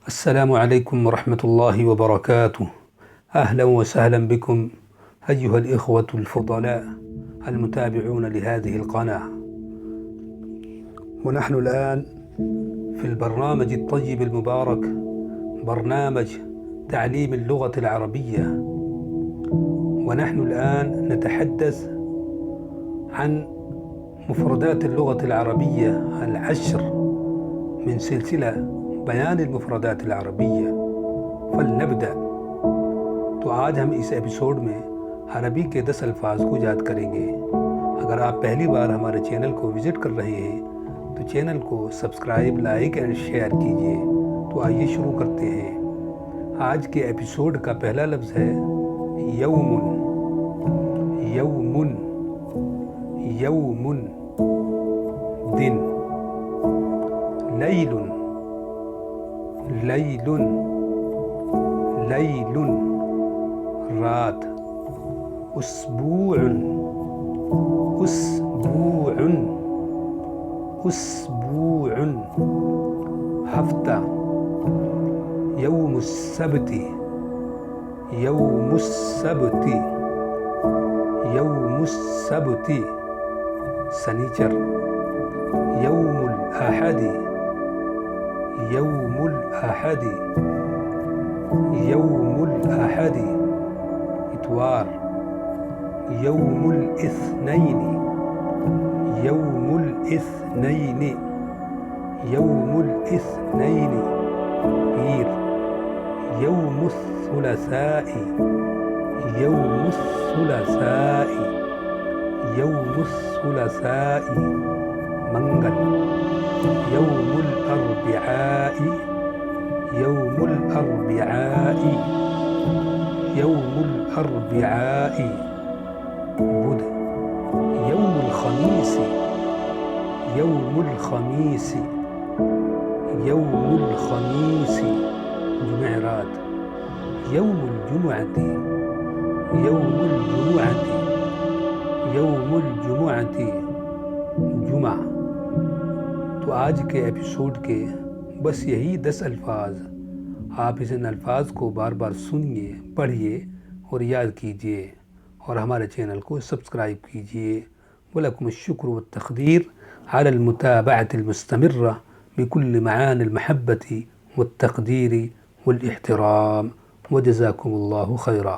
السلام عليكم ورحمة الله وبركاته. أهلا وسهلا بكم أيها الإخوة الفضلاء المتابعون لهذه القناة. ونحن الآن في البرنامج الطيب المبارك، برنامج تعليم اللغة العربية. ونحن الآن نتحدث عن مفردات اللغة العربية 10 من سلسلة बयान المفردات العربية। फलनब्दा। तो आज हम इस एपिसोड में अरबी के 10 अल्फाज को याद करेंगे। अगर आप पहली बार हमारे चैनल को विज़िट कर रहे हैं तो चैनल को सब्सक्राइब, लाइक एंड शेयर कीजिए। तो आइए शुरू करते हैं। आज के एपिसोड का पहला लफ्ज़ है यौमुन। यौमुन, यौमुन दिन। लैलुन, लैलुन, लैलुन रात। उसबूउन, उसबूउन, उसबूउन हफ्ता। यौमुस्सब्ति, यौमुस्सब्ति, यौमुस्सब्ति शनिचर। यौमुल अहदी, यौमुल अहदी, यौमुल अहदी इतवार। यौमुल इस्नैनी, यौमुल इस्नैनी, यौमुल इस्नैनी पीर। यौमुस सुलसाई, यौमुस सुलसाई, यौमुस सुलसाई मंगल। यौमुल अर्बिआई, यौमुल अर्बिआई, यौमुल अर्बिआई बुध। यौमुल खमीसी, यौमुल खमीसी, यौमुल खमीसी जुमेरात। यौमुल जुमुअती, यौमुल जुमुअती, यौमुल जुमुअती जुमा। तो आज के एपिसोड के बस यही 10 अल्फाज। आप इन अल्फाज को बार बार सुनिए, पढ़िए और याद कीजिए और हमारे चैनल को सब्सक्राइब कीजिए। वलकुम शुक्र व तक़दीर अला अल-मुताबअत अल-मुस्तमिर्रा बिकुल्ल मआनी अल-महब्बति व तक़दीर व एहतराम। व जज़ाकुमुल्लाहु खैरा।